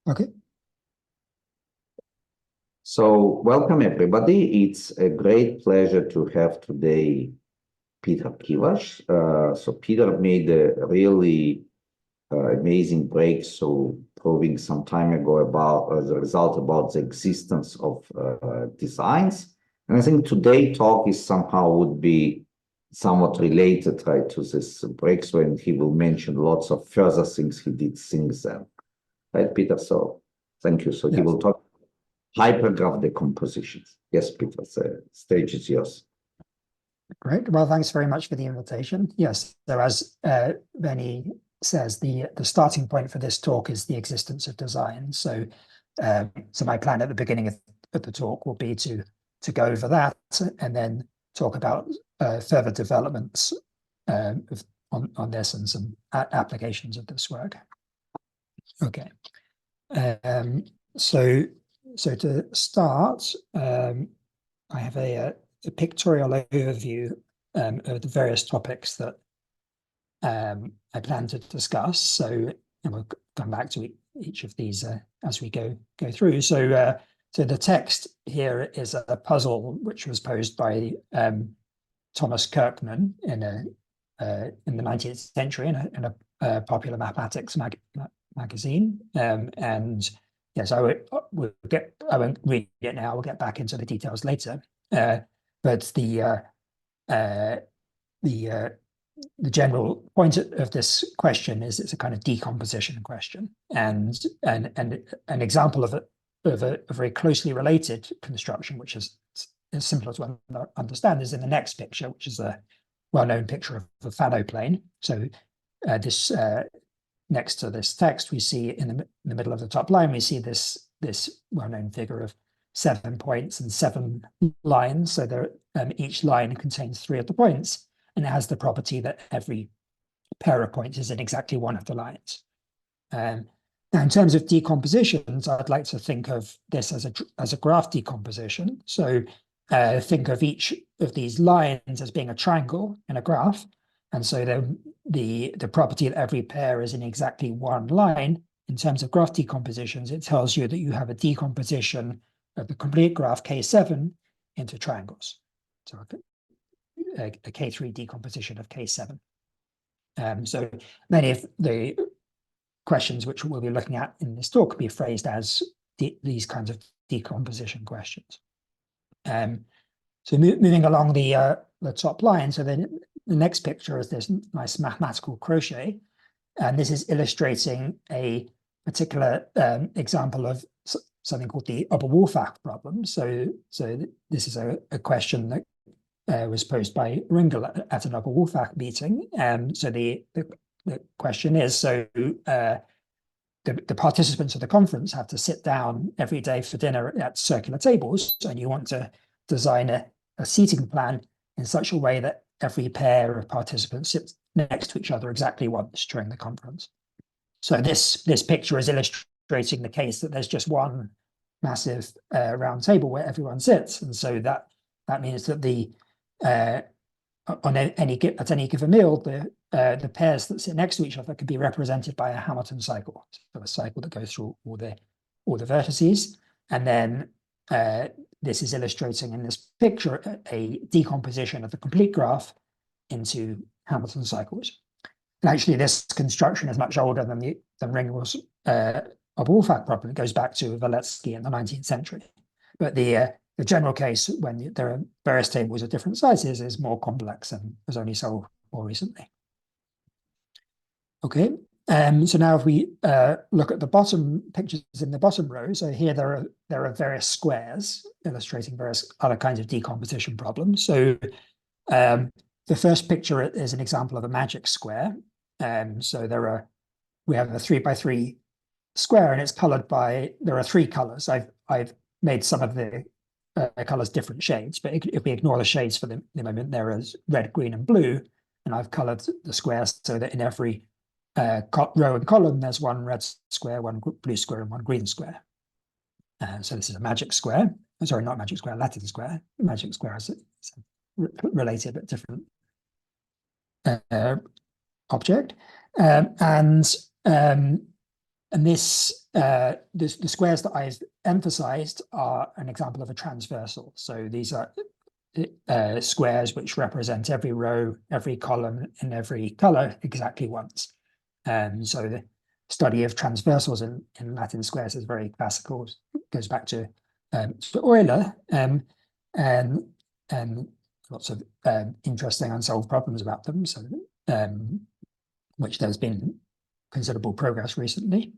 Okay. So welcome everybody. It's a great pleasure to have today Peter Keevash. So Peter made a really amazing breakthrough, proving some time ago about as a result about the existence of designs. And I think today talk is somehow would be somewhat related, right, to this breakthrough, and he will mention lots of further things he did since then. Right, Peter? So thank you. So he will talk hypergraph decompositions. Yes, Peter, the stage is yours. Great. Well, thanks very much for the invitation. Yes, so as Benny says, the starting point for this talk is the existence of design. So, so my plan at the beginning of the talk will be to go over that and then talk about further developments on this and some applications of this work. Okay. So to start, I have a pictorial overview of the various topics that I plan to discuss. So, and we'll come back to each of these as we go through. So, so the text here is a puzzle which was posed by Thomas Kirkman in the 19th century in a popular mathematics magazine, and yes, I won't read it now. We'll get back into the details later. But the general point of this question is it's a kind of decomposition question, and an example of a very closely related construction, which is simpler to understand, is in the next picture, which is a well-known picture of a Fano plane. So this next to this text, we see in the middle of the top line, we see this well-known figure of 7 points and 7 lines. So there, each line contains 3 of the points, and it has the property that every pair of points is in exactly one of the lines. Now, in terms of decompositions, I'd like to think of this as a graph decomposition. So think of each of these lines as being a triangle in a graph. And so the property that every pair is in exactly one line, in terms of graph decompositions, it tells you that you have a decomposition of the complete graph K7 into triangles. So a K3 decomposition of K7. So many of the questions which we'll be looking at in this talk can be phrased as these kinds of decomposition questions. So moving along the top line, so then the next picture is this nice mathematical crochet, and this is illustrating a particular example of something called the Oberwolfach problem. So this is a question that was posed by Ringel at an Oberwolfach meeting. So the question is, so the participants of the conference have to sit down every day for dinner at circular tables, and you want to design a seating plan in such a way that every pair of participants sits next to each other exactly once during the conference. So this picture is illustrating the case that there's just one massive round table where everyone sits, and so that means that at any given meal, the pairs that sit next to each other can be represented by a Hamilton cycle, so a cycle that goes through all the vertices, and then this is illustrating in this picture a decomposition of the complete graph into Hamilton cycles. And actually, this construction is much older than Ringel's Oberwolfach problem. It goes back to Walewski in the 19th century. But the general case, when there are various tables of different sizes, is more complex and was only solved more recently. Okay. So now if we look at the bottom pictures in the bottom row, so here there are various squares illustrating various other kinds of decomposition problems. So the first picture is an example of a magic square. So we have a 3x3 square, and it's colored by, there are 3 colors. I've made some of the colors different shades, but if we ignore the shades for the moment, there is red, green, and blue, and I've colored the squares so that in every row and column, there's one red square, one blue square, and one green square. So this is a magic square. Sorry, not magic square, Latin square. Magic square is related but different object. this the squares that I've emphasized are an example of a transversal. So these are squares which represent every row, every column, and every color exactly once. So the study of transversals in Latin squares is very classical. It goes back to Euler, and lots of interesting unsolved problems about them. So which there's been considerable progress recently.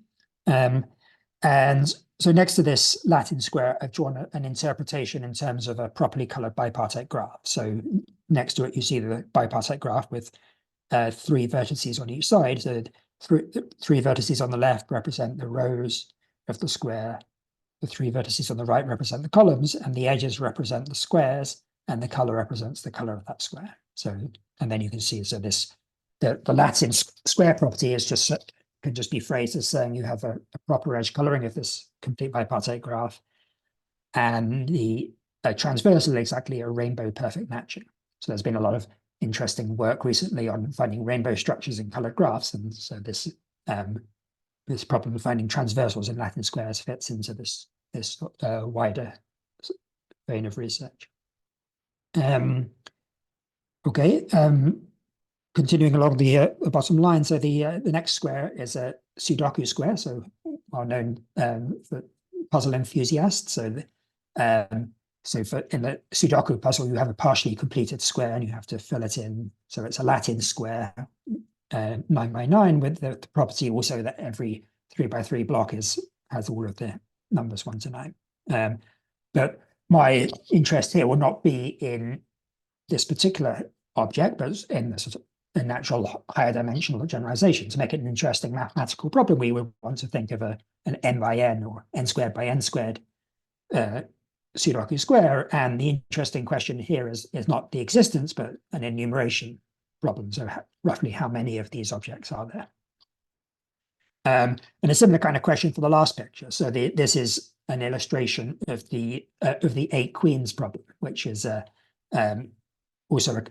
And so next to this Latin square, I've drawn an interpretation in terms of a properly colored bipartite graph. So next to it, you see the bipartite graph with 3 vertices on each side. So the 3 vertices on the left represent the rows of the square. The 3 vertices on the right represent the columns, and the edges represent the squares, and the color represents the color of that square. So, and then you can see, so the Latin square property is just can just be phrased as saying you have a proper edge coloring of this complete bipartite graph, and the transversal exactly a rainbow perfect matching. So there's been a lot of interesting work recently on finding rainbow structures in colored graphs, and so this problem of finding transversals in Latin squares fits into this wider vein of research. Continuing along the bottom line, so the next square is a Sudoku square, so well known for puzzle enthusiasts. So in the Sudoku puzzle, you have a partially completed square, and you have to fill it in. So it's a Latin square, 9 by 9, with the property also that every 3 by 3 block has all of the numbers 1 to 9. But my interest here will not be in this particular object, but in the sort of a natural higher dimensional generalization. To make it an interesting mathematical problem, we would want to think of an n by n or n squared by n squared Sudoku square. And the interesting question here is not the existence, but an enumeration problem. So roughly how many of these objects are there? And a similar kind of question for the last picture. So this is an illustration of the 8 queens problem, which is also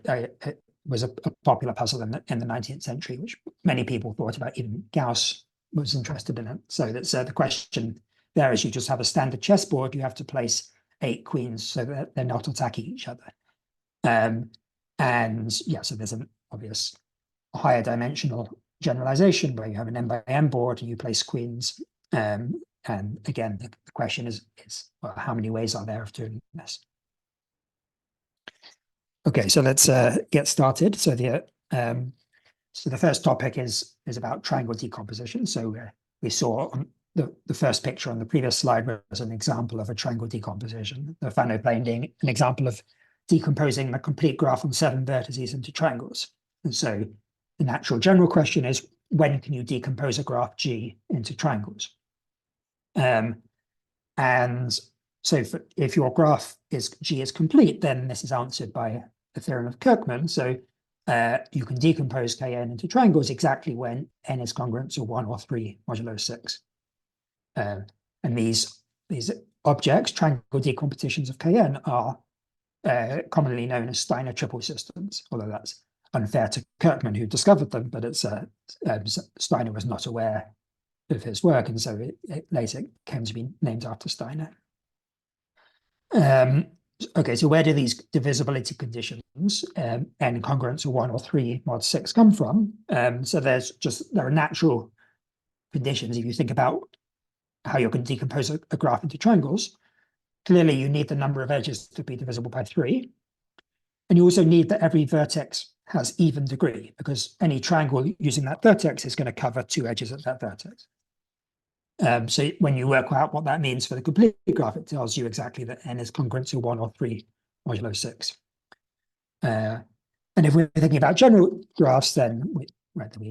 was a popular puzzle in the 19th century, which many people thought about. Even Gauss was interested in it. So that's the question there is you just have a standard chessboard. You have to place 8 queens so that they're not attacking each other. And yeah, so there's an obvious higher dimensional generalization where you have an n by n board and you place queens. And again, the question is well, how many ways are there of doing this? Okay, so let's get started. So the first topic is about triangle decomposition. So we saw on the first picture on the previous slide was an example of a triangle decomposition. The Fano plane being an example of decomposing a complete graph on 7 vertices into triangles. And so the natural general question is, when can you decompose a graph G into triangles? And so if your graph G is complete, then this is answered by the theorem of Kirkman. So you can decompose Kn into triangles exactly when n is congruent to 1 or 3 modulo 6. And these objects, triangle decompositions of Kn, are commonly known as Steiner Triple Systems, although that's unfair to Kirkman, who discovered them, but it's Steiner was not aware of his work, and so it later came to be named after Steiner. Okay, so where do these divisibility conditions, n congruent to 1 or 3 mod 6, come from? So there are natural conditions. If you think about how you're going to decompose a graph into triangles, clearly you need the number of edges to be divisible by 3. And you also need that every vertex has even degree, because any triangle using that vertex is going to cover 2 edges at that vertex. So when you work out what that means for the complete graph, it tells you exactly that n is congruent to 1 or 3 modulo 6. And if we're thinking about general graphs, then we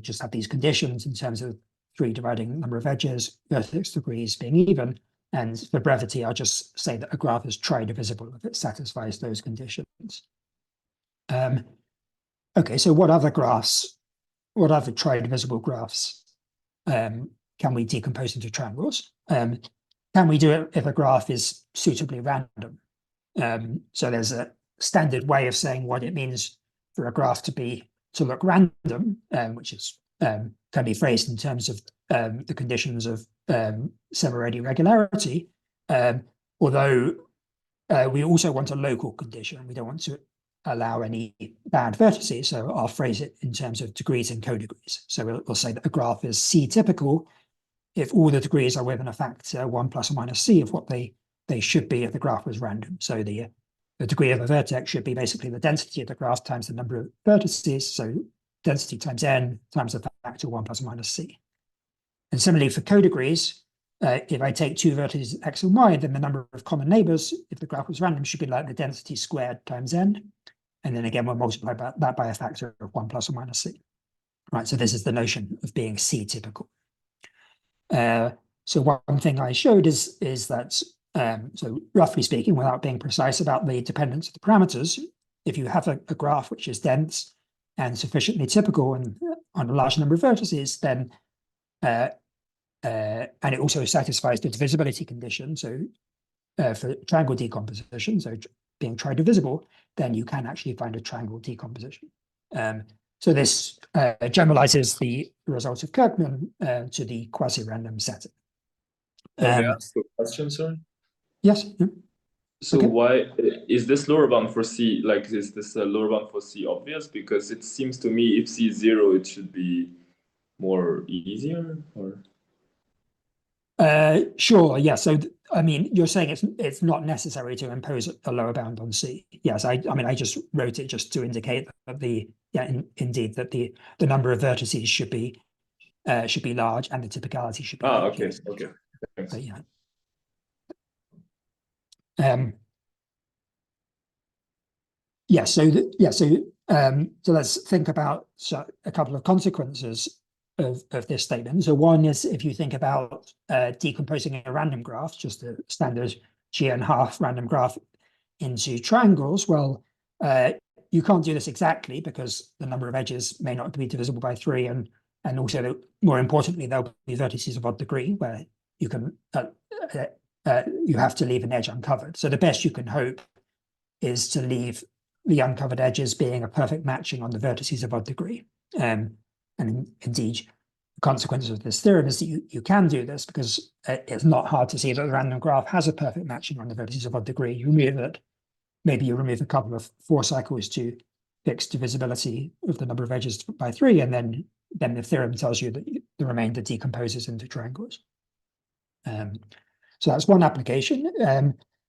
just have these conditions in terms of 3 dividing the number of edges, vertex degrees being even. And for brevity, I'll just say that a graph is tridivisible if it satisfies those conditions. Okay, so what other tridivisible graphs can we decompose into triangles? Can we do it if a graph is suitably random? So there's a standard way of saying what it means for a graph to look random, which is can be phrased in terms of the conditions of semi-ready regularity, although we also want a local condition. We don't want to allow any bad vertices, so I'll phrase it in terms of degrees and co-degrees. So we'll say that a graph is C-typical if all the degrees are within a factor 1 plus or minus C of what they should be if the graph was random. So the degree of a vertex should be basically the density of the graph times the number of vertices, so density times n times the factor 1 plus or minus C. And similarly for co-degrees, if I take two vertices x and y, then the number of common neighbors, if the graph was random, should be like the density squared times n. And then again, we'll multiply that by a factor of 1 plus or minus C. Right, so this is the notion of being C-typical. So one thing I showed is that, so roughly speaking, without being precise about the dependence of the parameters, if you have a graph which is dense and sufficiently typical and on a large number of vertices, then and it also satisfies the divisibility condition. So for triangle decomposition, so being tridivisible, then you can actually find a triangle decomposition. So this generalizes the results of Kirkman to the quasi-random setting. Can I ask a question, sorry? Yes. So why is this lower bound for C, like is this a lower bound for C obvious? Because it seems to me if C is 0, it should be more easier, or? Sure, yeah. So I mean, you're saying it's not necessary to impose a lower bound on C. Yes, I mean, I just wrote it just to indicate that indeed that the number of vertices should be large and the typicality should be large. Okay, okay. Thanks. But, yeah. So let's think about a couple of consequences of this statement. So one is if you think about decomposing a random graph, just a standard G(n)½ random graph into triangles, well, you can't do this exactly because the number of edges may not be divisible by 3, and also more importantly, there'll be vertices of odd degree where you can you have to leave an edge uncovered. So the best you can hope is to leave the uncovered edges being a perfect matching on the vertices of odd degree. And indeed, the consequence of this theorem is that you can do this because it's not hard to see that the random graph has a perfect matching on the vertices of odd degree. You remove it, maybe you remove a couple of 4 cycles to fix divisibility of the number of edges by 3, and then the theorem tells you that the remainder decomposes into triangles. So that's one application.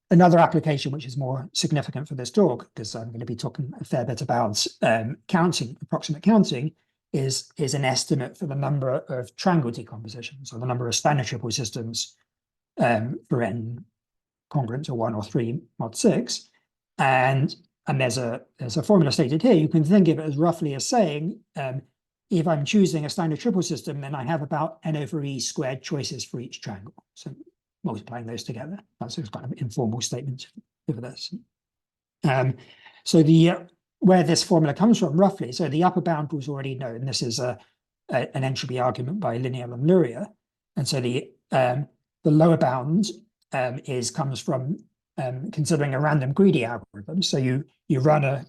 Another application, which is more significant for this talk, because I'm going to be talking a fair bit about counting, approximate counting, is an estimate for the number of triangle decompositions, or the number of Steiner Triple Systems for n congruent to 1 or 3 mod 6. And there's a formula stated here. You can think of it as roughly as saying, if I'm choosing a Steiner Triple System, then I have about n/e squared choices for each triangle. So multiplying those together, that's a kind of informal statement of this. So where this formula comes from roughly, so the upper bound was already known. This is an entropy argument by Lineal and Luria, and so the lower bound comes from considering a random greedy algorithm. So you run a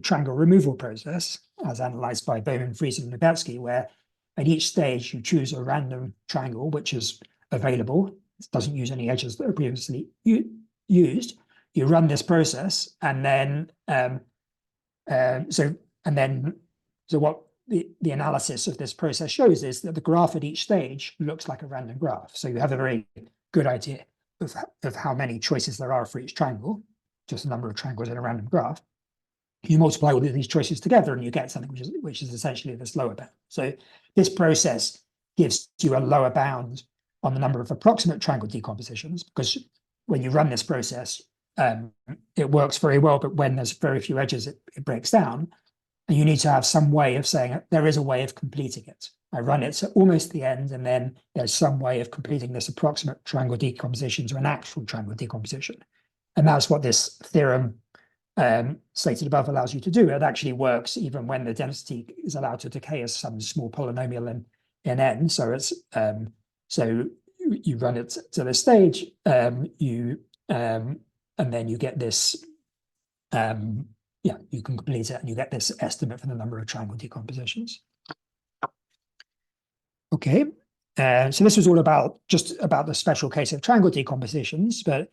triangle removal process as analyzed by Bowman, Friesen, and Lubetsky, where at each stage you choose a random triangle which is available. It doesn't use any edges that are previously used. You run this process, and then so what the analysis of this process shows is that the graph at each stage looks like a random graph. So you have a very good idea of how many choices there are for each triangle, just the number of triangles in a random graph. You multiply all of these choices together, and you get something which is essentially this lower bound. So this process gives you a lower bound on the number of approximate triangle decompositions, because when you run this process, it works very well, but when there's very few edges, it breaks down. And you need to have some way of saying there is a way of completing it. I run it to almost the end, and then there's some way of completing this approximate triangle decomposition to an actual triangle decomposition. And that's what this theorem stated above allows you to do. It actually works even when the density is allowed to decay as some small polynomial in n. So it's so you run it to this stage, and then you get this. You can complete it, and you get this estimate for the number of triangle decompositions. Okay, so this was all about just about the special case of triangle decompositions, but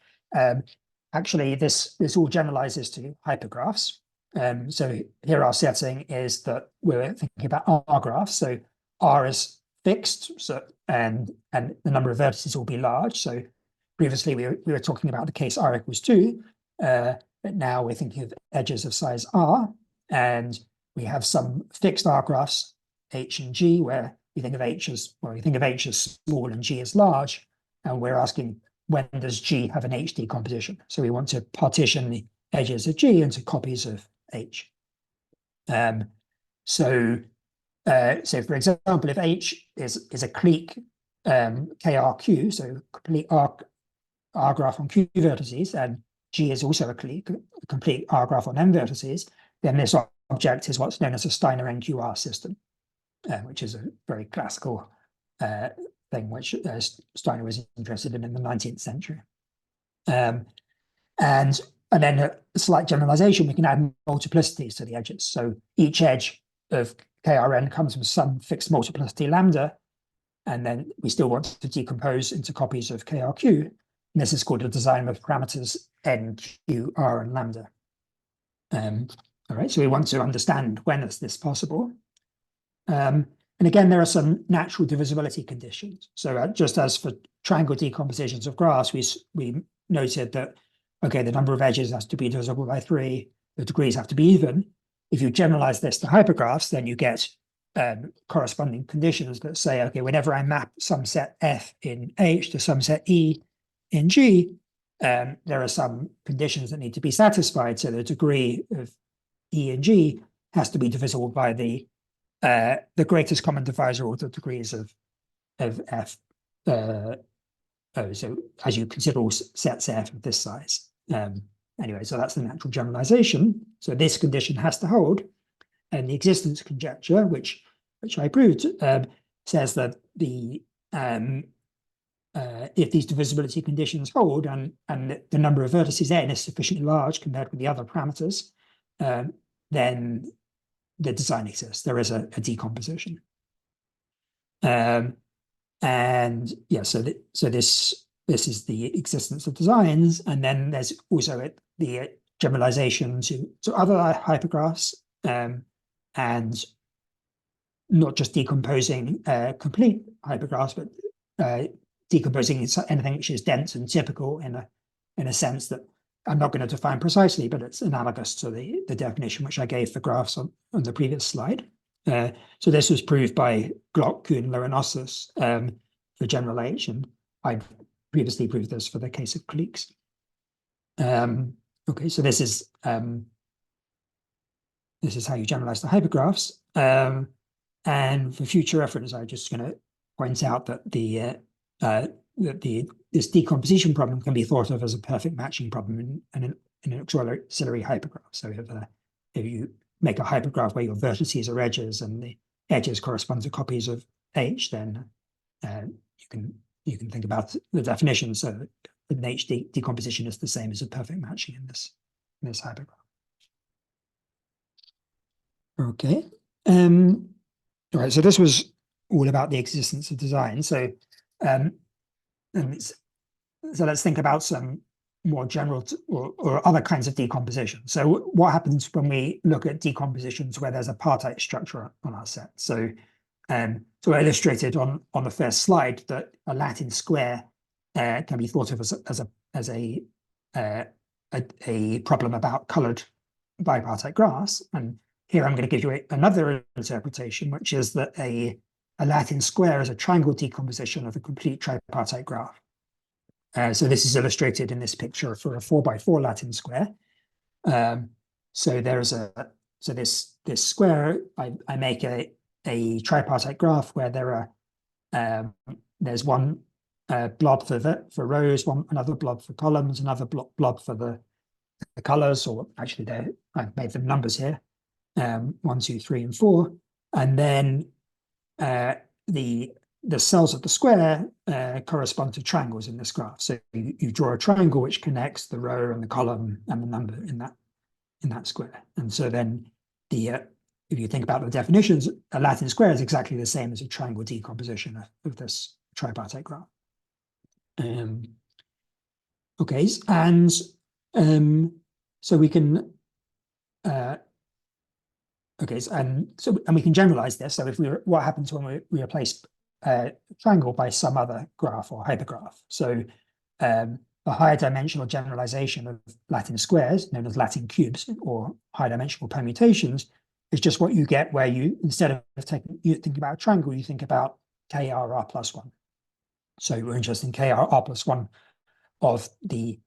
actually this all generalizes to hypergraphs. So here our setting is that we're thinking about R graphs. So R is fixed, so and the number of vertices will be large. So previously we were talking about the case R equals 2, but now we're thinking of edges of size R, and we have some fixed R graphs H and G, where we think of H as, well, we think of H as small and G as large, and we're asking, when does G have an H decomposition? So we want to partition the edges of G into copies of H. So for example, if H is a clique KRQ, so complete R graph on Q vertices, and G is also a clique, a complete R graph on M vertices, then this object is what's known as a Steiner NQR system. Which is a very classical thing which Steiner was interested in the 19th century. And then a slight generalization, we can add multiplicities to the edges. So each edge of KRN comes from some fixed multiplicity lambda, and then we still want to decompose into copies of KRQ. And this is called a design with parameters N, Q, R, and lambda. All right, so we want to understand when is this possible. And again, there are some natural divisibility conditions. So just as for triangle decompositions of graphs, we noted that, okay, the number of edges has to be divisible by 3, the degrees have to be even. If you generalize this to hypergraphs, then you get corresponding conditions that say, okay, whenever I map some set F in H to some set E in G, there are some conditions that need to be satisfied. So the degree of E and G has to be divisible by the greatest common divisor, or the degrees of F. So as you consider all sets F of this size. Anyway, so that's the natural generalization. So this condition has to hold. And the existence conjecture, which I proved, says that if these divisibility conditions hold and the number of vertices N is sufficiently large compared with the other parameters, then the design exists. There is a decomposition. And yeah, so this is the existence of designs, and then there's also the generalization to other hypergraphs, and not just decomposing complete hypergraphs, but decomposing anything which is dense and typical in a sense that I'm not going to define precisely, but it's analogous to the definition which I gave for graphs on the previous slide. So this was proved by Glock, Kuhn, Lorenossus for general H, and I previously proved this for the case of cliques. Okay, so this is how you generalize the hypergraphs. And for future reference, I'm just going to point out that this decomposition problem can be thought of as a perfect matching problem in an auxiliary hypergraph. So if you make a hypergraph where your vertices are edges and the edges correspond to copies of H, then you can think about the definition. So an H decomposition is the same as a perfect matching in this hypergraph. Okay. All right. So this was all about the existence of design. So so let's think about some more general or other kinds of decomposition. So what happens when we look at decompositions where there's a partite structure on our set? So so I illustrated on the first slide that a Latin square can be thought of as a problem about colored bipartite graphs. And here I'm going to give you another interpretation, which is that a Latin square is a triangle decomposition of a complete tripartite graph. So this is illustrated in this picture for a 4x4 Latin square. So there's this square. I make a tripartite graph where there's one blob for rows, another blob for columns, another blob for the colors, or actually I've made them numbers here, 1, 2, 3, and 4, and then the cells of the square correspond to triangles in this graph. So you draw a triangle which connects the row and the column and the number in that square. And so then the if you think about the definitions, a Latin square is exactly the same as a triangle decomposition of this tripartite graph. Okay, and so we can and we can generalize this. So if what happens when we replace a triangle by some other graph or hypergraph? So the higher dimensional generalization of Latin squares, known as Latin cubes or high dimensional permutations, is just what you get where you, instead of thinking about a triangle, you think about KRR plus 1. So we're interested in KRR plus 1 of the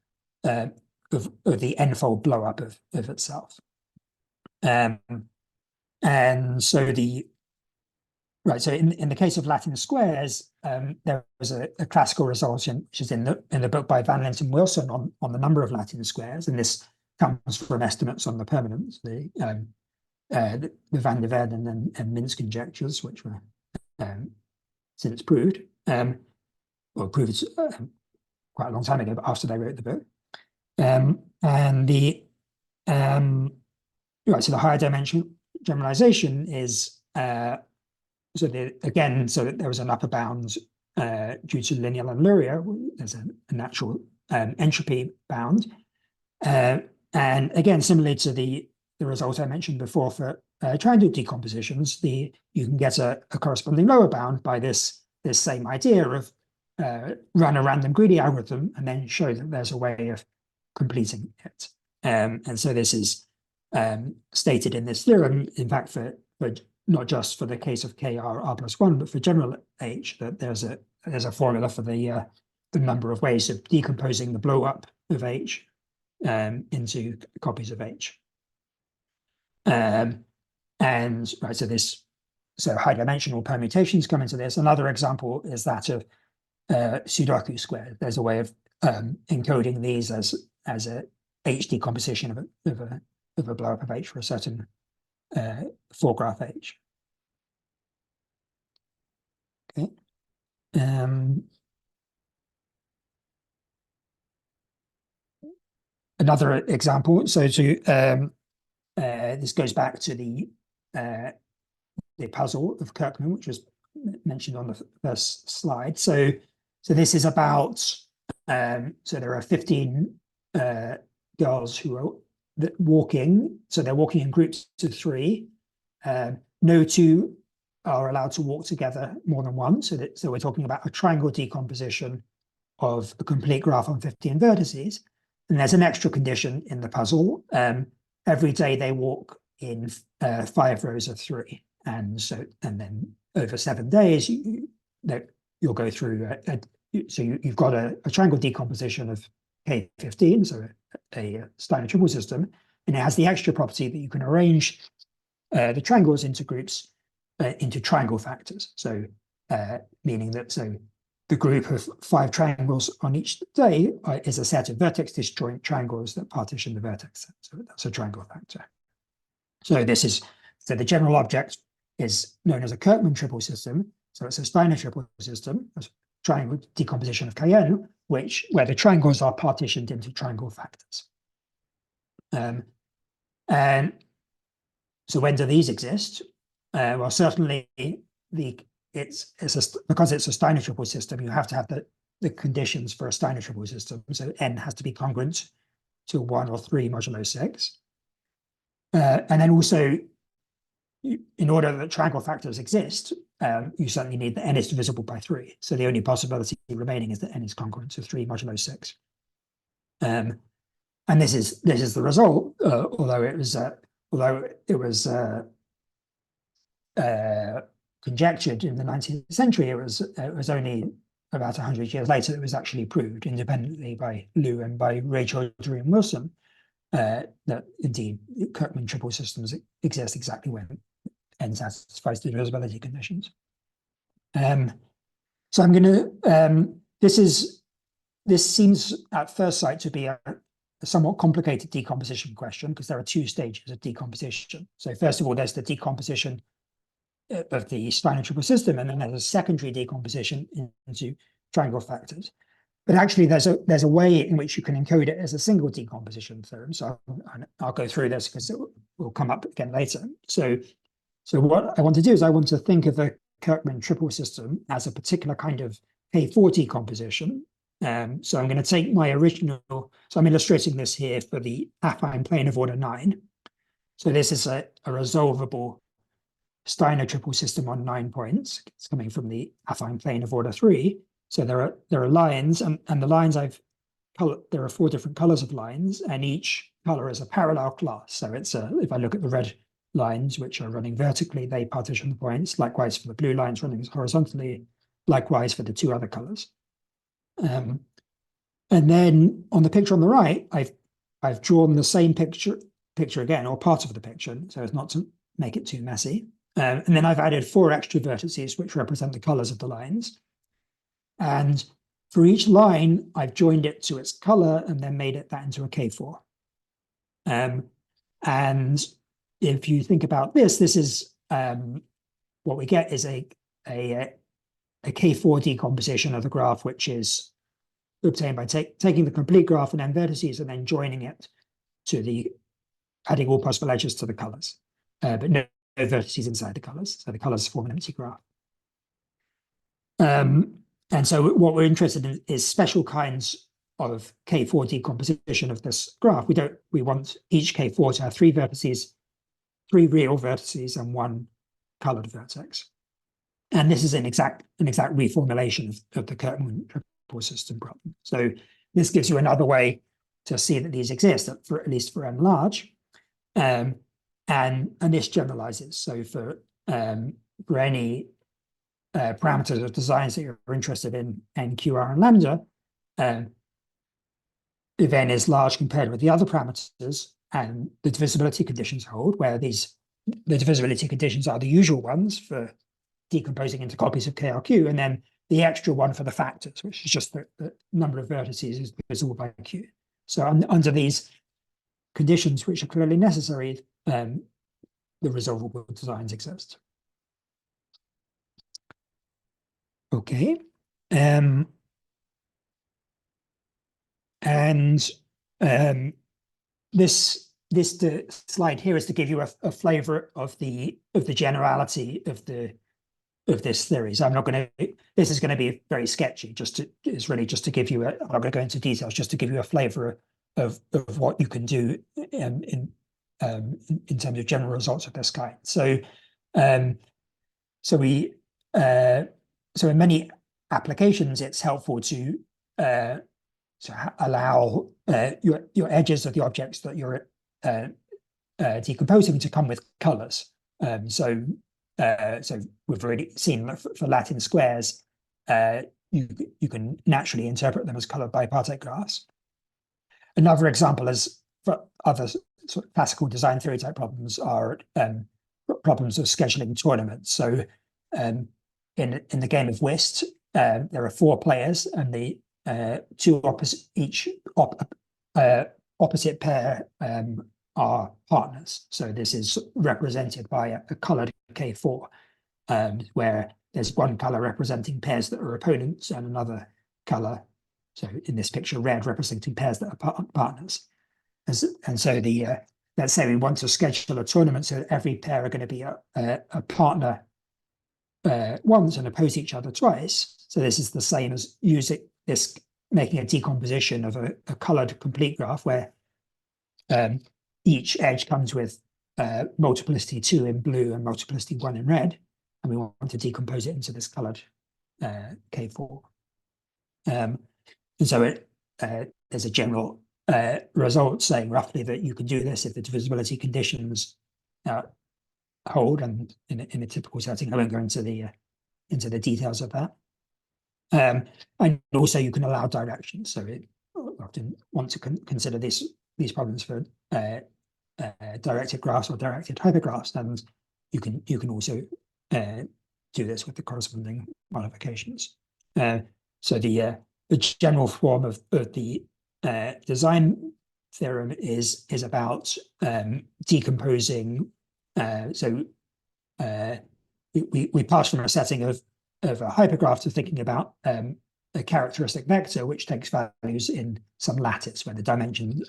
n-fold blow up of itself. And so so in the case of Latin squares, there was a classical resolution, which is in the book by Van Lent and Wilson on the number of Latin squares, and this comes from estimates on the permanence, the Van der Waerden and Min's conjectures, which were since proved, proved quite a long time ago, but after they wrote the book. So the higher dimension generalization is so that there was an upper bound due to linear Luria. There's a natural entropy bound, and again, similarly to the result I mentioned before for triangle decompositions, you can get a corresponding lower bound by this same idea of run a random greedy algorithm and then show that there's a way of completing it. And so this is stated in this theorem, in fact, for not just for the case of KR plus 1, but for general H, that there's a formula for the number of ways of decomposing the blow up of H into copies of H. So high dimensional permutations come into this. Another example is that of Sudoku squared. There's a way of encoding these as a H decomposition of a blow up of H for a certain foregraph H. Okay. Another example. So this goes back to the puzzle of Kirkman, which was mentioned on the first slide. So this is about so there are 15 girls who are walking. So they're walking in groups of 3. No two are allowed to walk together more than one. So we're talking about a triangle decomposition of a complete graph on 15 vertices. And there's an extra condition in the puzzle. Every day they walk in 5 rows of 3. And then over 7 days, you'll go through so you've got a triangle decomposition of K15, so a Steiner Triple System, and it has the extra property that you can arrange the triangles into groups into triangle factors. So meaning that the group of 5 triangles on each day is a set of vertex disjoint triangles that partition the vertex set. So that's a triangle factor. So the general object is known as a Kirkman triple system. So it's a Steiner triple system, a triangle decomposition of Kn, where the triangles are partitioned into triangle factors. And so when do these exist? Well, certainly because it's a Steiner triple system, you have to have the conditions for a Steiner triple system. So n has to be congruent to 1 or 3 modulo 6. And then also, in order that triangle factors exist, you certainly need that n is divisible by 3. So the only possibility remaining is that n is congruent to 3 modulo 6. And this is the result, although it was conjectured in the 19th century, it was only about 100 years later that it was actually proved independently by Liu and by Rachel, Drew, and Wilson that indeed Kirkman triple systems exist exactly when n satisfies the divisibility conditions. So I'm going to this seems at first sight to be a somewhat complicated decomposition question, because there are 2 stages of decomposition. So first of all, there's the decomposition of the Steiner triple system, and then there's a secondary decomposition into triangle factors. But actually, there's a way in which you can encode it as a single decomposition theorem. So I'll go through this because it will come up again later. So So what I want to do is I want to think of the Kirkman triple system as a particular kind of K4 decomposition. So I'm going to take my original, so I'm illustrating this here for the affine plane of order 9. So this is a resolvable Steiner triple system on 9 points. It's coming from the affine plane of order 3. So there are lines, and the lines there are 4 different colors of lines, and each color is a parallel class. So it's if I look at the red lines, which are running vertically, they partition the points. Likewise for the blue lines running horizontally, likewise for the 2 other colors. And then on the picture on the right, I've drawn the same picture again, or part of the picture, so as not to make it too messy. And then I've added 4 extra vertices, which represent the colors of the lines. And for each line, I've joined it to its color and then made that into a K4. And if you think about this is what we get is a K4 decomposition of the graph, which is obtained by taking the complete graph and n vertices and then joining it to adding all possible edges to the colors, but no vertices inside the colors. So the colors form an empty graph. And so what we're interested in is special kinds of K4 decomposition of this graph. We want each K4 to have 3 vertices, 3 real vertices, and 1 colored vertex. And this is an exact reformulation of the Kirkman triple system problem. So this gives you another way to see that these exist, at least for n large. And this generalizes. So for any parameters of designs that you're interested in, n, q, r, and lambda, if n is large compared with the other parameters, and the divisibility conditions hold, where the divisibility conditions are the usual ones for decomposing into copies of KRQ, and then the extra one for the factors, which is just the number of vertices is divisible by q. So under these conditions, which are clearly necessary, the resolvable designs exist. Okay. This slide here is to give you a flavor of the generality of this theory. So I'm not going to. This is going to be very sketchy. It's really just to give you. I'm not going to go into details. Just to give you a flavor of what you can do in terms of general results of this kind. So so in many applications, it's helpful to allow your edges of the objects that you're decomposing to come with colors. So we've already seen that for Latin squares, you can naturally interpret them as colored bipartite graphs. Another example is for other sort of classical design theory type problems are problems of scheduling tournaments. So in the game of whist, there are 4 players, and the opposite pair are partners. So this is represented by a colored K4, where there's one color representing pairs that are opponents and another color, so in this picture, red, representing pairs that are partners. And so let's say we want to schedule a tournament so that every pair are going to be a partner once and oppose each other twice. So this is the same as making a decomposition of a colored complete graph where each edge comes with multiplicity 2 in blue and multiplicity 1 in red, and we want to decompose it into this colored K4. And so there's a general result saying roughly that you can do this if the divisibility conditions hold, and in a typical setting. I won't go into the details of that. And also you can allow directions. So I often want to consider these problems for directed graphs or directed hypergraphs, and you can also do this with the corresponding modifications. So the general form of the design theorem is about decomposing. So we pass from a setting of a hypergraph to thinking about a characteristic vector which takes values in some lattice where the dimensions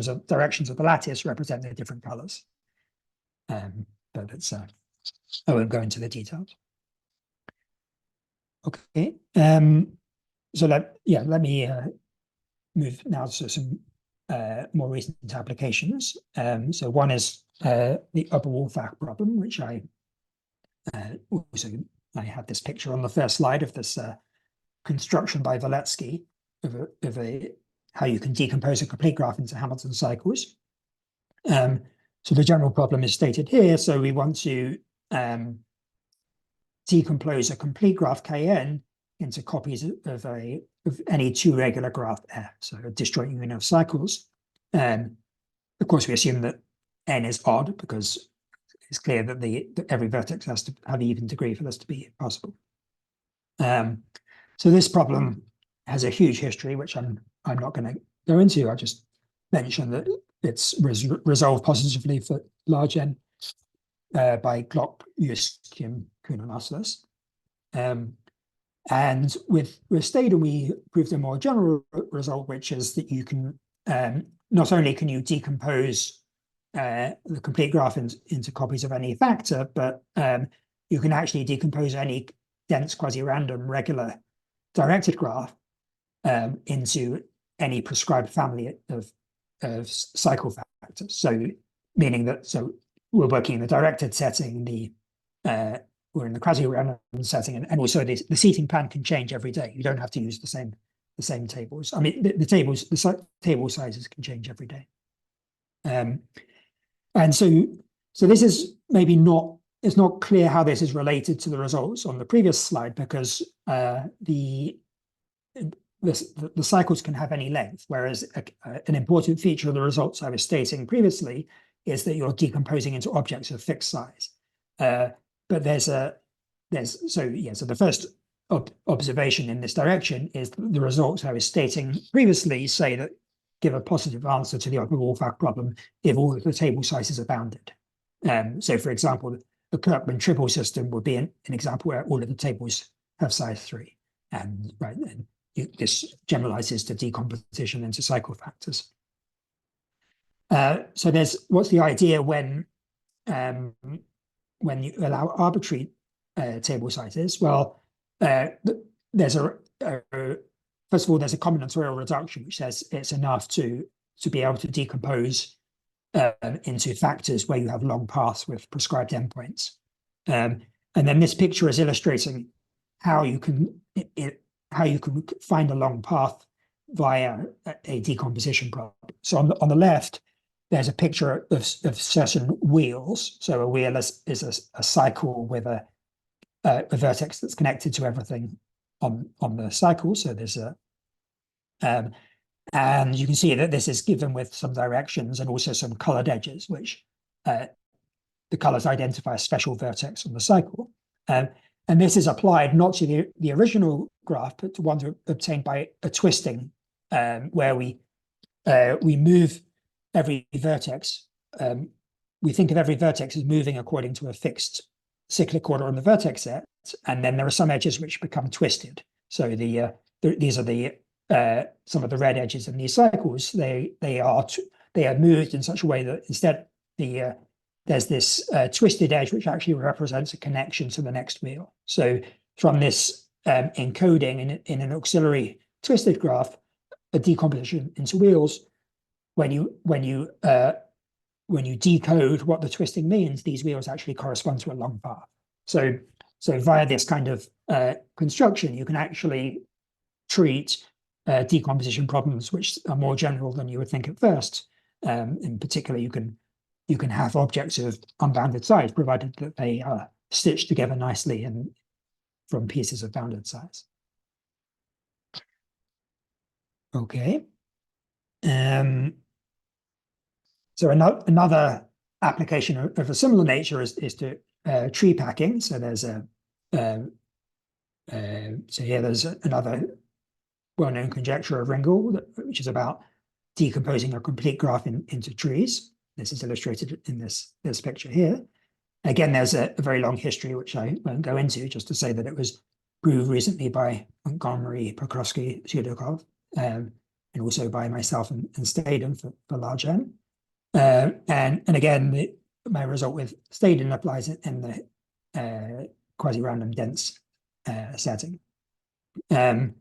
of directions of the lattice represent their different colors. but it's I won't go into the details. Okay, so let me move now to some more recent applications. So one is the upper wall fact problem, which I had this picture on the first slide of this construction by Valetsky of how you can decompose a complete graph into Hamilton cycles. So the general problem is stated here. So we want to decompose a complete graph Kn into copies of any two regular graph F, so a disjoint union of cycles. Of course, we assume that n is odd because it's clear that every vertex has to have an even degree for this to be possible. So this problem has a huge history, which I'm not going to go into. I'll just mention that it's resolved positively for large n by Glock, Whist, Kuhn, and Osler's. And with Steiner, we proved a more general result, which is that you can not only can you decompose the complete graph into copies of any factor, but you can actually decompose any dense quasi-random regular directed graph into any prescribed family of cycle factors. So meaning that we're working in the directed setting, we're in the quasi-random setting, and also the seating plan can change every day. You don't have to use the same tables. I mean, the table sizes can change every day. And so this is maybe it's not clear how this is related to the results on the previous slide, because the cycles can have any length, whereas an important feature of the results I was stating previously is that you're decomposing into objects of fixed size. But so the first observation in this direction is the results I was stating previously say that give a positive answer to the upper wall fact problem if all of the table sizes are bounded. So for example, the Kirkman triple system would be an example where all of the tables have size 3, and this generalizes to decomposition into cycle factors. So what's the idea when you allow arbitrary table sizes? Well, there's first of all, there's a combinatorial reduction, which says it's enough to be able to decompose into factors where you have long paths with prescribed endpoints. And then this picture is illustrating how you can find a long path via a decomposition problem. So on the left, there's a picture of certain wheels. So a wheel is a cycle with a vertex that's connected to everything on the cycle. So there's and you can see that this is given with some directions and also some colored edges, which the colors identify a special vertex on the cycle. And this is applied not to the original graph, but to one obtained by a twisting, where we move every vertex. We think of every vertex as moving according to a fixed cyclic order on the vertex set, and then there are some edges which become twisted. So these are some of the red edges in these cycles. They are moved in such a way that instead there's this twisted edge which actually represents a connection to the next wheel. So from this encoding in an auxiliary twisted graph, a decomposition into wheels, when you decode what the twisting means, these wheels actually correspond to a long path. So via this kind of construction, you can actually treat decomposition problems which are more general than you would think at first. In particular, you can have objects of unbounded size, provided that they are stitched together nicely and from pieces of bounded size. Okay. So another application of a similar nature is to tree packing. So there's there's another well-known conjecture of Ringel, which is about decomposing a complete graph into trees. This is illustrated in this picture here. Again, there's a very long history, which I won't go into, just to say that it was proved recently by Montgomery, Pokrovsky, Sudoku, and also by myself and Steiner for large N. And again, my result with Steiner applies it in the quasi-random dense setting. And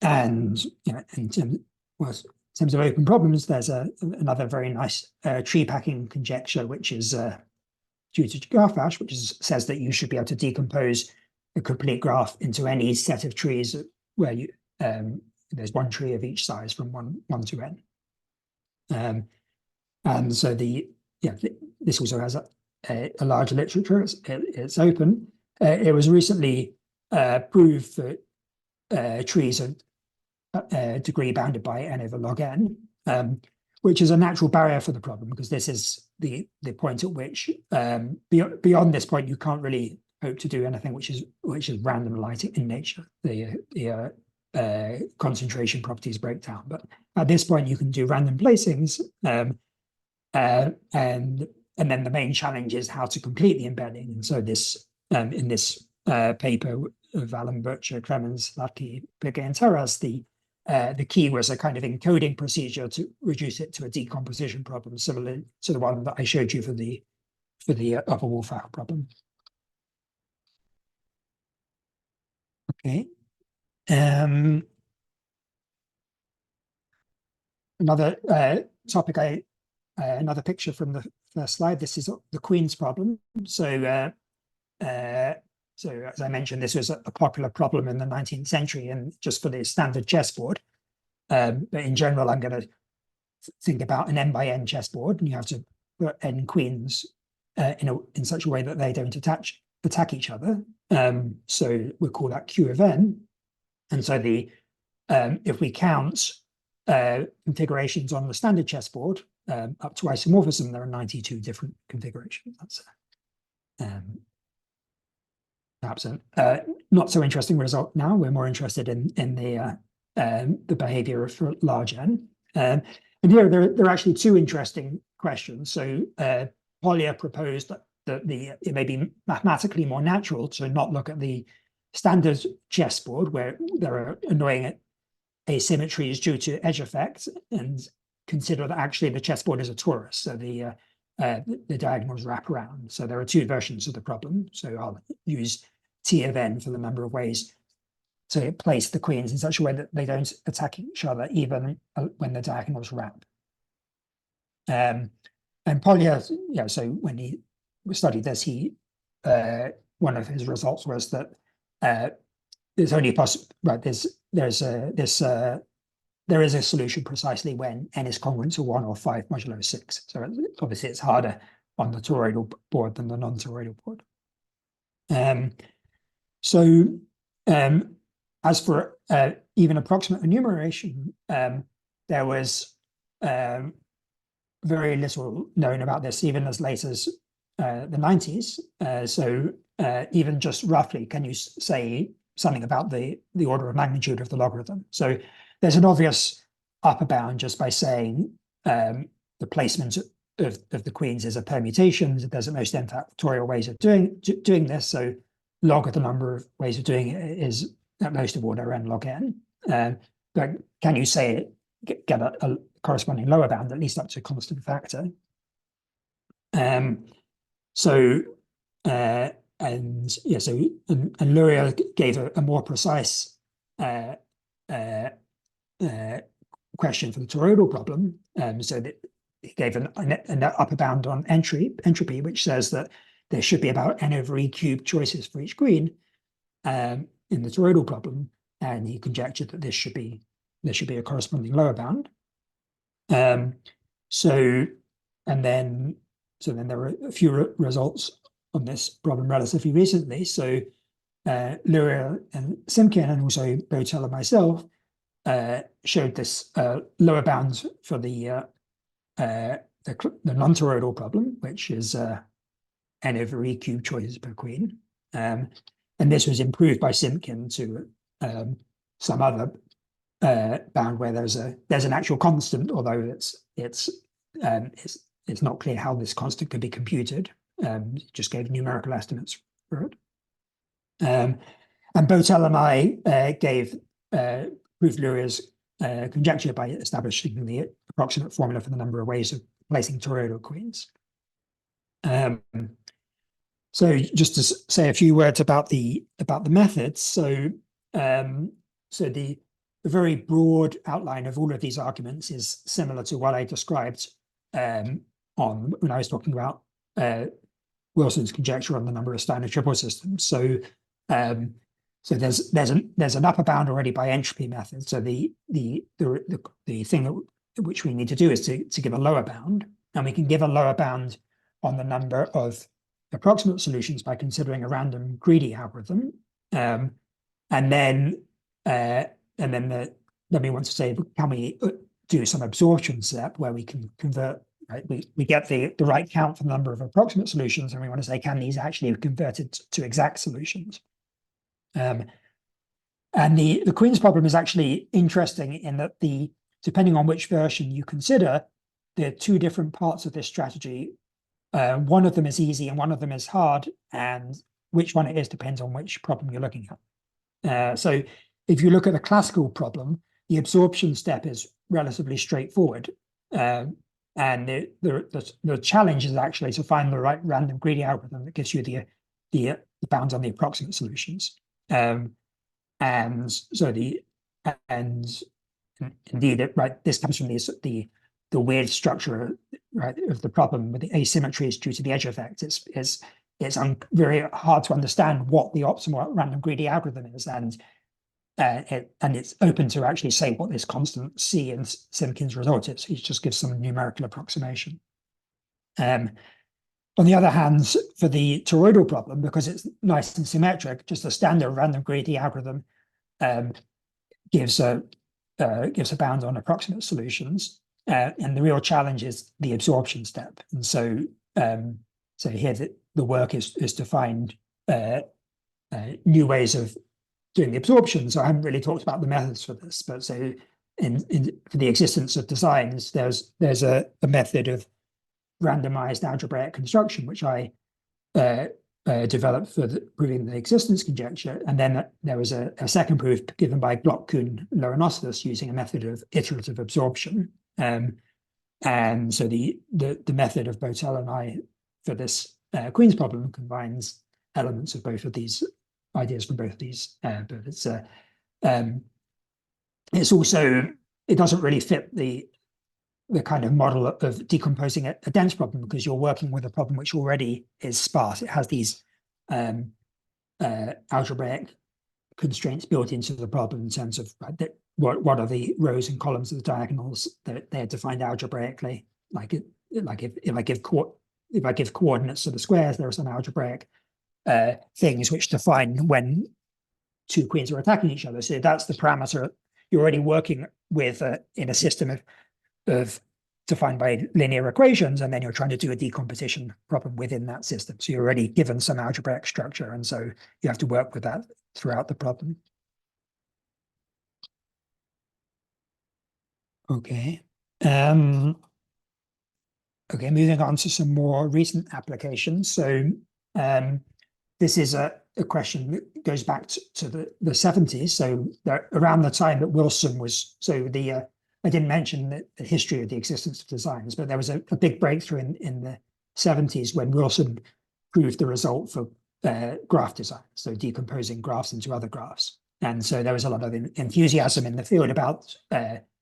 in terms of open problems, there's another very nice tree packing conjecture, which is due to Keevash, which says that you should be able to decompose a complete graph into any set of trees where you there's one tree of each size from one to n. And so this also has a large literature. It's open. It was recently proved that trees are degree bounded by n over log n, which is a natural barrier for the problem, because this is the point at which beyond this point you can't really hope to do anything which is random lighting in nature. The concentration properties break down, but at this point you can do random placings, and then the main challenge is how to complete the embedding. And so this in this paper of Alan Butcher, Clemens, Lucky, Piquet, and Terras, the key was a kind of encoding procedure to reduce it to a decomposition problem, similar to the one that I showed you for the upper Wolfach problem. Okay. Another topic, another picture from the first slide. This is the Queen's problem. So as I mentioned, this was a popular problem in the 19th century, and just for the standard chessboard. But in general, I'm going to think about an n by n chessboard, and you have to put n queens in such a way that they don't attack each other. So we'll call that Q of n. And so if we count configurations on the standard chessboard up to isomorphism, there are 92 different configurations. That's perhaps a not so interesting result now. We're more interested in the behavior of large n. And here there are actually two interesting questions. So Polya proposed that it may be mathematically more natural to not look at the standard chessboard where there are annoying asymmetries due to edge effects, and consider that actually the chessboard is a torus, so the diagonals wrap around. So there are two versions of the problem. So I'll use T of n for the number of ways to place the queens in such a way that they don't attack each other even when the diagonals wrap. And Polya, so when he studied this, one of his results was that there's only possible, right? There is a solution precisely when n is congruent to 1 or 5 modulo 6. So obviously it's harder on the toroidal board than the non-toroidal board. As for even approximate enumeration, there was very little known about this even as late as the 90s. Even just roughly, can you say something about the order of magnitude of the logarithm? So there's an obvious upper bound just by saying the placement of the queens is a permutation. There's at most n factorial ways of doing this. So log of the number of ways of doing it is at most of order n log n. But can you say get a corresponding lower bound, at least up to a constant factor? And Luria gave a more precise question for the toroidal problem. So that he gave an upper bound on entropy, which says that there should be about n over e cubed choices for each queen in the toroidal problem, and he conjectured that there should be a corresponding lower bound. So then there were a few results on this problem relatively recently. So Luria and Simkin, and also Botel and myself, showed this lower bound for the non-toroidal problem, which is n over e cubed choices per queen. And this was improved by Simkin to some other bound where there's an actual constant, although it's not clear how this constant could be computed. It just gave numerical estimates for it. And Botel and I proved Luria's conjecture by establishing the approximate formula for the number of ways of placing toroidal queens. So just to say a few words about the methods. So the very broad outline of all of these arguments is similar to what I described when I was talking about Wilson's conjecture on the number of Steiner Triple Systems. So there's an upper bound already by entropy method. So the thing which we need to do is to give a lower bound, and we can give a lower bound on the number of approximate solutions by considering a random greedy algorithm, and then we want to say, can we do some absorption step where we can convert, right? We get the right count for the number of approximate solutions, and we want to say, can these actually be converted to exact solutions? And the Queen's problem is actually interesting in that depending on which version you consider, there are two different parts of this strategy. One of them is easy and one of them is hard, and which one it is depends on which problem you're looking at. So if you look at the classical problem, the absorption step is relatively straightforward. And the challenge is actually to find the right random greedy algorithm that gives you the bounds on the approximate solutions. And indeed, right, this comes from the weird structure, right, of the problem with the asymmetries due to the edge effect. It's very hard to understand what the optimal random greedy algorithm is, and it's open to actually say what this constant C in Simpkins result is. He just gives some numerical approximation. On the other hand, for the toroidal problem, because it's nice and symmetric, just a standard random greedy algorithm gives a bound on approximate solutions, and the real challenge is the absorption step. And so here the work is to find new ways of doing the absorption. So I haven't really talked about the methods for this, but so for the existence of designs, there's a method of randomized algebraic construction, which I developed for proving the existence conjecture. And then there was a second proof given by Glock, Kuhn, Lorenostas using a method of iterative absorption. And so the method of Botel and I for this Queen's problem combines elements of both of these ideas from both of these, but it's also, it doesn't really fit the kind of model of decomposing a dense problem, because you're working with a problem which already is sparse. It has these algebraic constraints built into the problem in terms of what are the rows and columns of the diagonals that they're defined algebraically. Like if I give coordinates to the squares, there are some algebraic things which define when two queens are attacking each other. So that's the parameter you're already working with in a system of defined by linear equations, and then you're trying to do a decomposition problem within that system. So you're already given some algebraic structure, and so you have to work with that throughout the problem. Okay. Okay, moving on to some more recent applications. So this is a question that goes back to the 70s. So around the time that Wilson was, I didn't mention the history of the existence of designs, but there was a big breakthrough in the 70s when Wilson proved the result for graph design, so decomposing graphs into other graphs. And so there was a lot of enthusiasm in the field about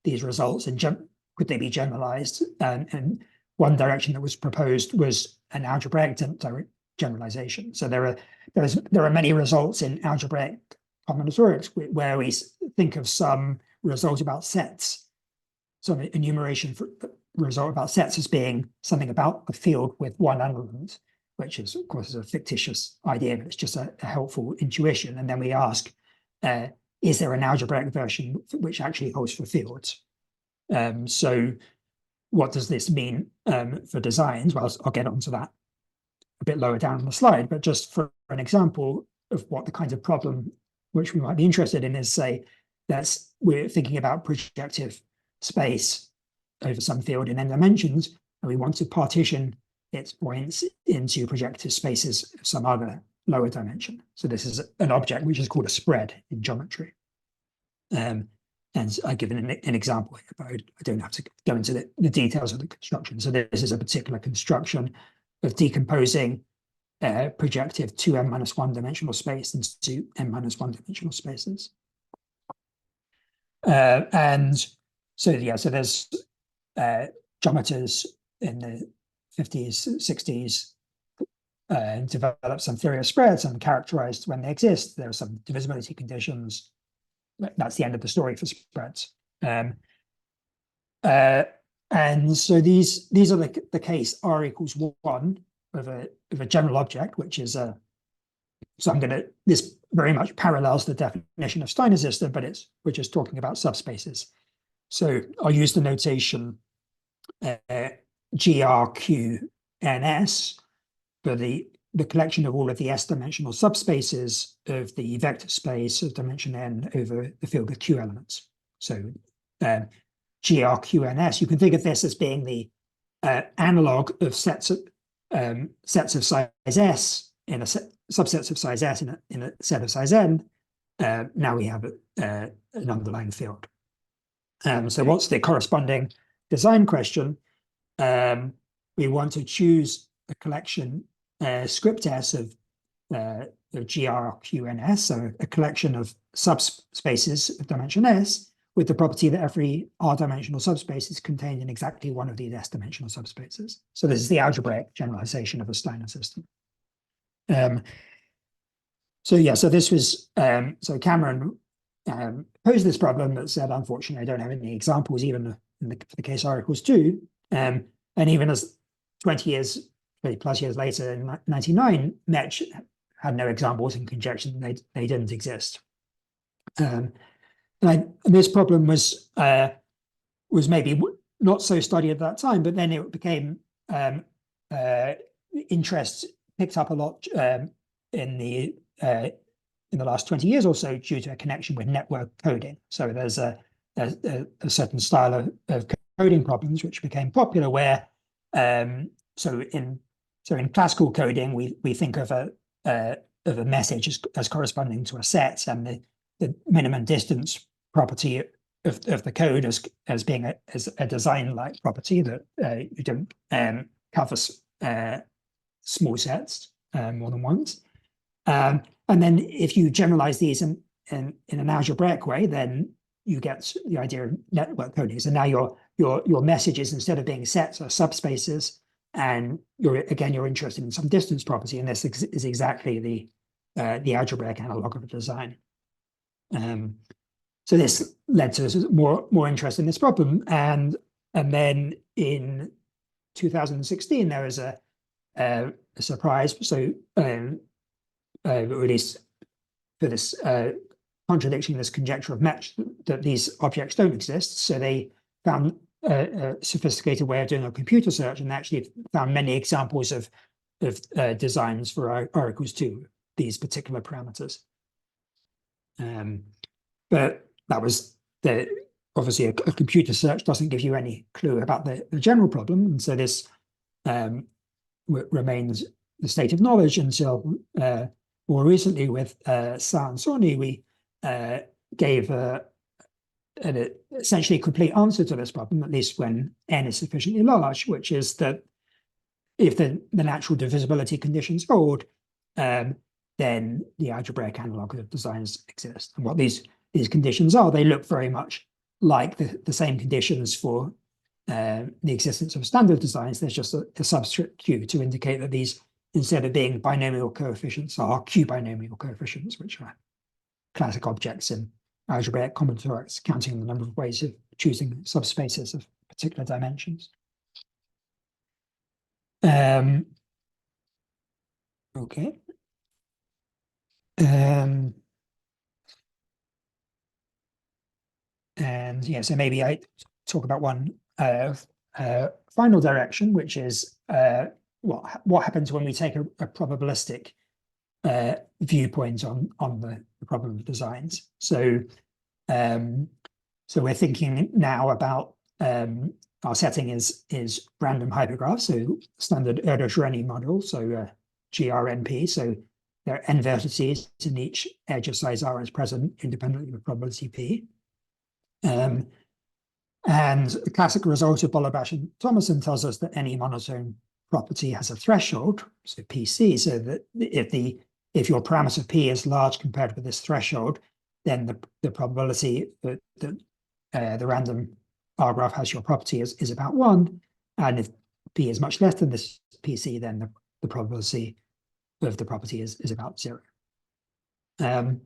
these results and could they be generalized? And one direction that was proposed was an algebraic generalization. So there are many results in algebraic combinatorics where we think of some result about sets, some enumeration for result about sets as being something about a field with one element, which is, of course, a fictitious idea, but it's just a helpful intuition. And then we ask, is there an algebraic version which actually holds for fields? So what does this mean for designs? Well, I'll get onto that a bit lower down on the slide, but just for an example of what the kind of problem which we might be interested in is, say, we're thinking about projective space over some field in n dimensions, and we want to partition its points into projective spaces of some other lower dimension. So this is an object which is called a spread in geometry. And I've given an example here, but I don't have to go into the details of the construction. So this is a particular construction decomposing projective 2n-1 dimensional space into n-1 dimensional spaces. And so there's geometers in the 50s, 60s developed some theory of spreads and characterized when they exist. There are some divisibility conditions. That's the end of the story for spreads. And so these are the case R equals 1 of a general object, which is this very much parallels the definition of Steiner system, but we're just talking about subspaces. So I'll use the notation GRQNS for the collection of all of the s-dimensional subspaces of the vector space of dimension n over the field with q elements. So GRQNS, you can think of this as being the analog of sets of size s in a subsets of size s in a set of size n. Now we have an underlying field. So what's the corresponding design question? We want to choose a collection script S of GRQNS, so a collection of subspaces of dimension S with the property that every r-dimensional subspace is contained in exactly one of these s-dimensional subspaces. So this is the algebraic generalization of a Steiner system. So this was, so Cameron posed this problem but said, unfortunately, I don't have any examples, even for the case R equals 2. And even as 20 plus years later, in 1999, Metch had no examples and conjectured they didn't exist. This problem was maybe not so studied at that time, but then it became interest picked up a lot in the last 20 years or so due to a connection with network coding. So there's a certain style of coding problems which became popular where so in classical coding we think of a message as corresponding to a set, and the minimum distance property of the code as being a design-like property that you don't cover small sets more than once. And then if you generalize these in an algebraic way, then you get the idea of network coding. So now your messages, instead of being sets, are subspaces, and you're interested in some distance property, and this is exactly the algebraic analog of a design. So this led to more interest in this problem, and then in 2016 there was a surprise. So released for this contradicting this conjecture of Metch that these objects don't exist. So they found a sophisticated way of doing a computer search and actually found many examples of designs for R equals 2, these particular parameters. But that was obviously a computer search doesn't give you any clue about the general problem, and so this remains the state of knowledge until more recently with Sa and Soni, we gave an essentially complete answer to this problem, at least when n is sufficiently large, which is that if the natural divisibility conditions hold, then the algebraic analog of designs exist. And what these conditions are, they look very much like the same conditions for the existence of standard designs. There's just a subscript q to indicate that these, instead of being binomial coefficients, are q-binomial coefficients, which are classic objects in algebraic combinatorics, counting the number of ways of choosing subspaces of particular dimensions. Okay. And yeah, so maybe I talk about one final direction, which is what happens when we take a probabilistic viewpoint on the problem of designs. So we're thinking now about our setting is random hypergraphs, so standard Erdo-Gireni model, so GRNP. So there are n vertices, and each edge of size r is present independently of probability p. And the classic result of Bolobash and Thomason tells us that any monotone property has a threshold, so PC, so that if your parameter P is large compared with this threshold, then the probability that the random R graph has your property is about 1. And if P is much less than this PC, then the probability of the property is about 0. And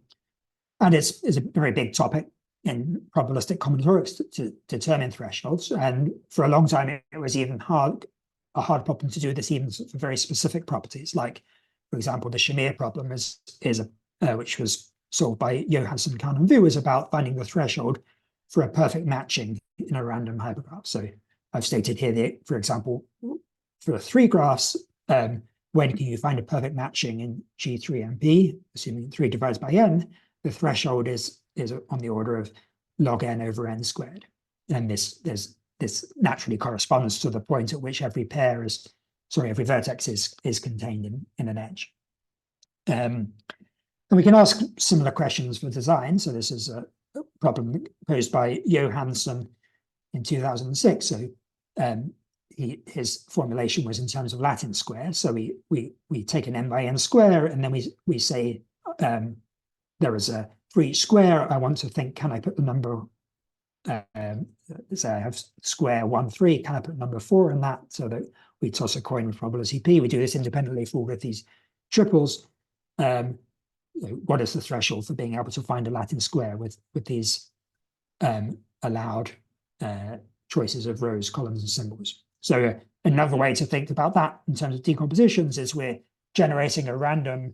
it's a very big topic in probabilistic combinatorics to determine thresholds. And for a long time, it was even a hard problem to do this even for very specific properties. Like, for example, the Shamir problem which was solved by Johansson, Kahn, and Vu, is about finding the threshold for a perfect matching in a random hypergraph. So I've stated here that, for example, for 3 graphs, when can you find a perfect matching in G3 and P, assuming 3 divided by n, the threshold is on the order of log n over n squared. And this naturally corresponds to the point at which every vertex is contained in an edge. And we can ask similar questions for design. So this is a problem posed by Johansson in 2006. So his formulation was in terms of Latin square. So we take an n by n square, and then we say there is for each square, I want to think, can I put the number, say I have square 1, 3, can I put number 4 in that, so that we toss a coin with probability P. We do this independently for all of these triples. What is the threshold for being able to find a Latin square with these allowed choices of rows, columns, and symbols? So another way to think about that in terms of decompositions is we're generating a random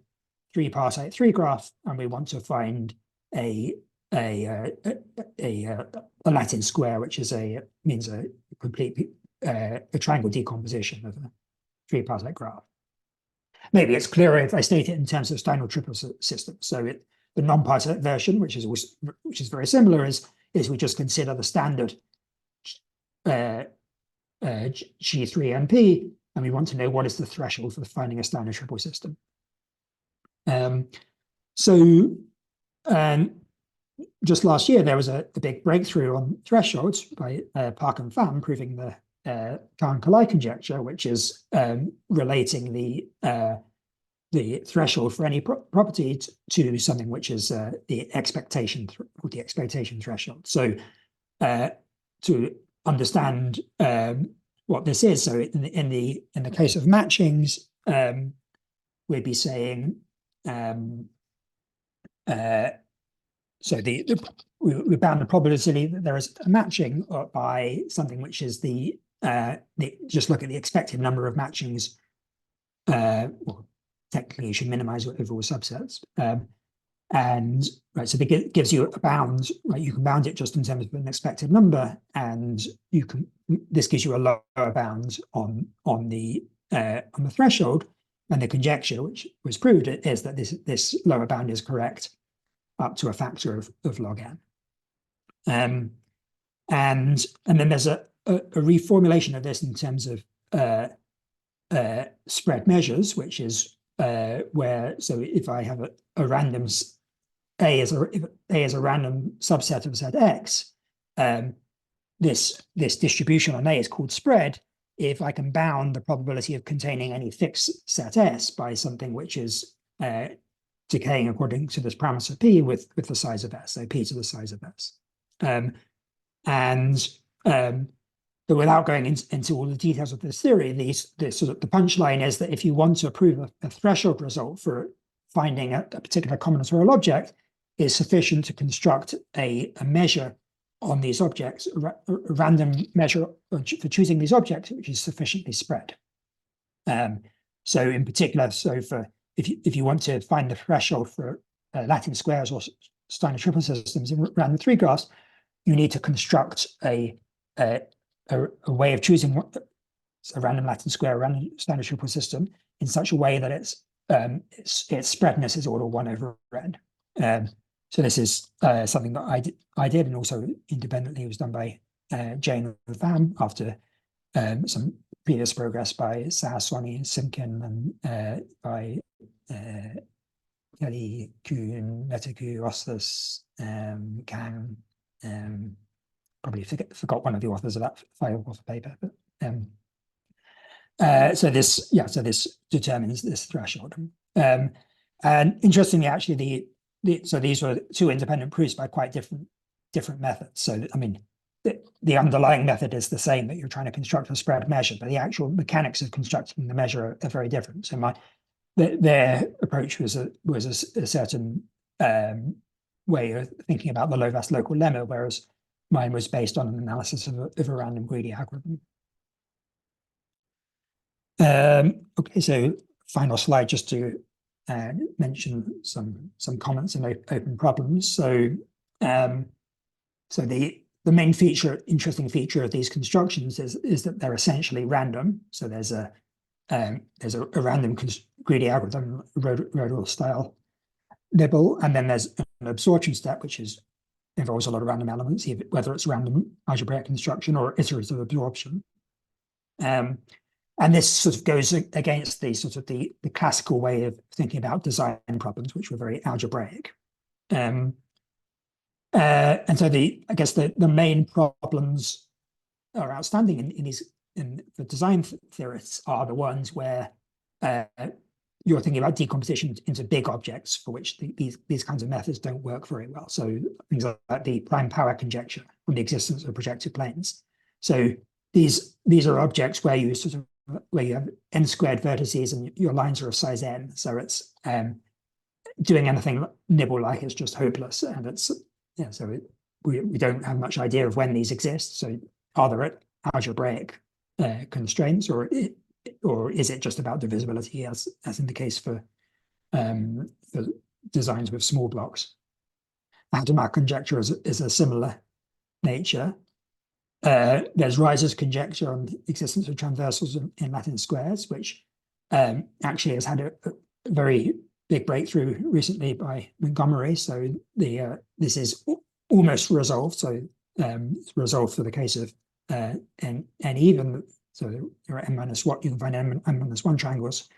3-parsec 3 graph, and we want to find a Latin square, which means a complete triangle decomposition of a 3-parsec graph. Maybe it's clearer if I state it in terms of Steiner Triple Systems. So the non-parsec version, which is very similar, is we just consider the standard G3 and P, and we want to know what is the threshold for finding a Steiner Triple System. Just last year, there was a big breakthrough on thresholds by Park and Pham, proving the Kahn-Kalai conjecture, which is relating the threshold for any property to something which is the expectation threshold. So to understand what this is, so in the case of matchings, we'd be saying so we bound the probability that there is a matching by something which is just look at the expected number of matchings. Well, technically, you should minimize overall subsets. And right, so it gives you a bound. Right, you can bound it just in terms of an expected number, and this gives you a lower bound on the threshold. And the conjecture, which was proved, is that this lower bound is correct up to a factor of log n. And then there's a reformulation of this in terms of spread measures, which is where, so if I have a random A is a random subset of set X, this distribution on A is called spread if I can bound the probability of containing any fixed set S by something which is decaying according to this parameter P with the size of S, so P to the size of S. But without going into all the details of this theory, the punchline is that if you want to prove a threshold result for finding a particular combinatorial object, it's sufficient to construct a measure on these objects, a random measure for choosing these objects, which is sufficiently spread. So in particular, if you want to find the threshold for Latin squares or Steiner Triple Systems in random 3 graphs, you need to construct a way of choosing a random Latin square, a random Steiner Triple System in such a way that its spreadness is order 1 over n. So this is something that I did, and also independently was done by Jane and Pham after some previous progress by Sahaswami, Simkin, and by Kelly, Kuhn, Metaku, Osthus, Kang. Probably forgot one of the authors of that 5-author paper. But So this determines this threshold. And interestingly, actually, so these were two independent proofs by quite different methods. So I mean, the underlying method is the same, that you're trying to construct a spread measure, but the actual mechanics of constructing the measure are very different. So their approach was a certain way of thinking about the low-vast local lemma, whereas mine was based on an analysis of a random greedy algorithm. Okay, so final slide, just to mention some comments and open problems. So so the main interesting feature of these constructions is that they're essentially random. So there's a random greedy algorithm, Rodal style nibble, and then there's an absorption step, which involves a lot of random elements, whether it's random algebraic construction or iterative absorption. And this sort of goes against the classical way of thinking about design problems, which were very algebraic. And so I guess the main problems are outstanding in the design theorists are the ones where you're thinking about decomposition into big objects for which these kinds of methods don't work very well. So things like the prime power conjecture and the existence of projective planes. So these are objects where you have n squared vertices and your lines are of size n. So it's doing anything nibble-like is just hopeless, and so we don't have much idea of when these exist. So are there algebraic constraints, or is it just about divisibility, as in the case for designs with small blocks? Hadamard conjecture is a similar nature. There's Reiser's conjecture on the existence of transversals in Latin squares, which actually has had a very big breakthrough recently by Montgomery. So this is almost resolved. So it's resolved for the case of n even. So there are n-1, you can find n-1 triangles,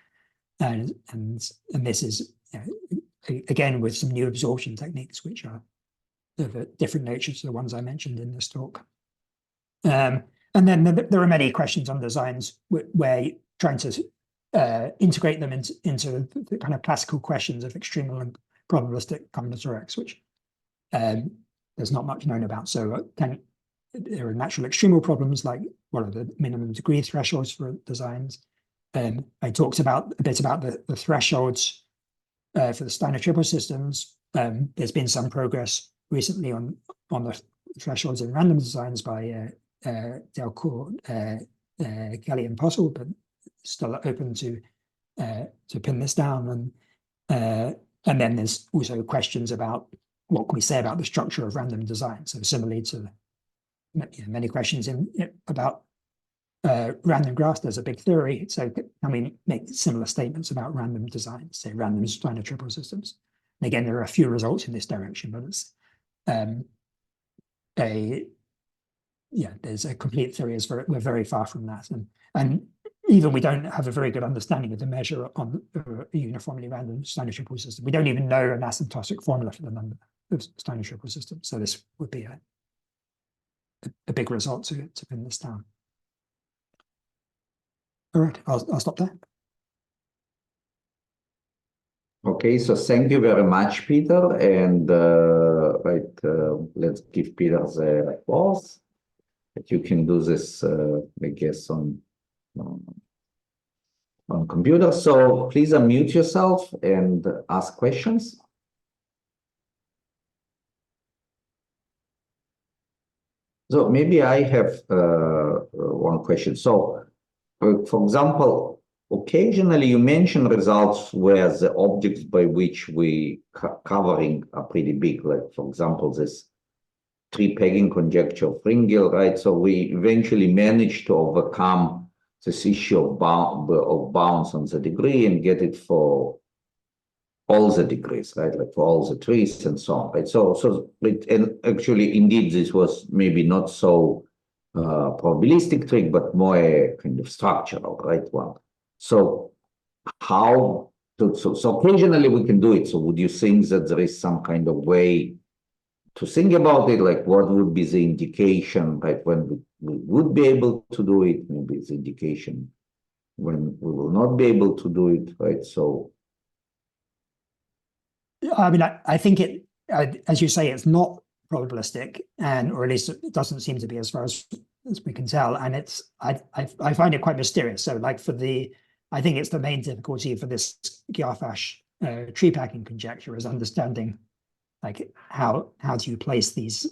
and this is again with some new absorption techniques which are of a different nature to the ones I mentioned in this talk. And then there are many questions on designs where you're trying to integrate them into the kind of classical questions of extremal and probabilistic combinatorics, which there's not much known about. So there are natural extremal problems, like what are the minimum degree thresholds for designs. I talked a bit about the thresholds for the Steiner Triple Systems. There's been some progress recently on the thresholds in random designs by Delcourt, Kelly, and Postle, but still open to pin this down. And then there's also questions about what can we say about the structure of random design. So similarly to many questions about random graphs, there's a big theory. So can we make similar statements about random design, say random Steiner Triple Systems? And again, there are a few results in this direction, but it's there's a complete theory. We're very far from that, and even we don't have a very good understanding of the measure on a uniformly random Steiner Triple System. We don't even know an asymptotic formula for the number of Steiner Triple Systems. So this would be a big result to pin this down. All right, I'll stop there. Okay, so thank you very much, Peter. And let's give Peter the applause. That you can do this, I guess, on computer. So please unmute yourself and ask questions. So maybe I have one question. So, for example, occasionally you mention results where the objects by which we covering are pretty big. Like, for example, this tree-pegging conjecture of Ringel, right? So we eventually managed to overcome this issue of bounds on the degree and get it for all the degrees, right? Like for all the trees and so on, right? And actually, indeed, this was maybe not so probabilistic trick, but more a kind of structural, right, one. So so occasionally we can do it. So would you think that there is some kind of way to think about it, like what would be the indication, right, when we would be able to do it? Maybe the indication when we will not be able to do it, right? So, I mean, I think it, as you say, it's not probabilistic, or at least it doesn't seem to be as far as we can tell. And I find it quite mysterious. So, like I think it's the main difficulty for this Keevash tree packing conjecture is understanding, like how do you place these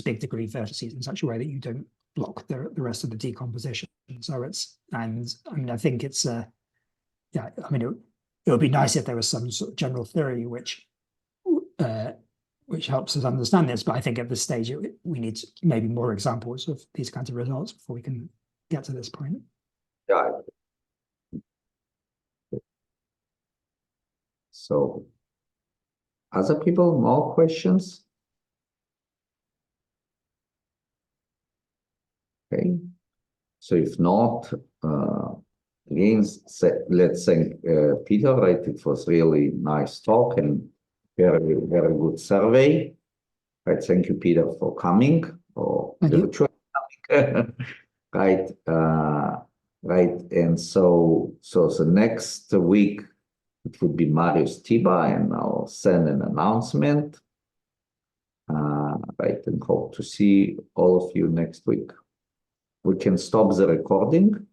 big degree vertices in such a way that you don't block the rest of the decomposition. So I think it's yeah, I mean it would be nice if there was some sort of general theory which helps us understand this, but I think at this stage we need maybe more examples of these kinds of results before we can get to this point. yeah. So, other people, more questions? Okay. So if not, again, let's thank Peter, right? It was really nice talk and very, very good survey. Right. Thank you, Peter, for coming or virtually coming. Right. Right. And so the next week it would be Marius Tiba, and I'll send an announcement. Right, and hope to see all of you next week. We can stop the recording.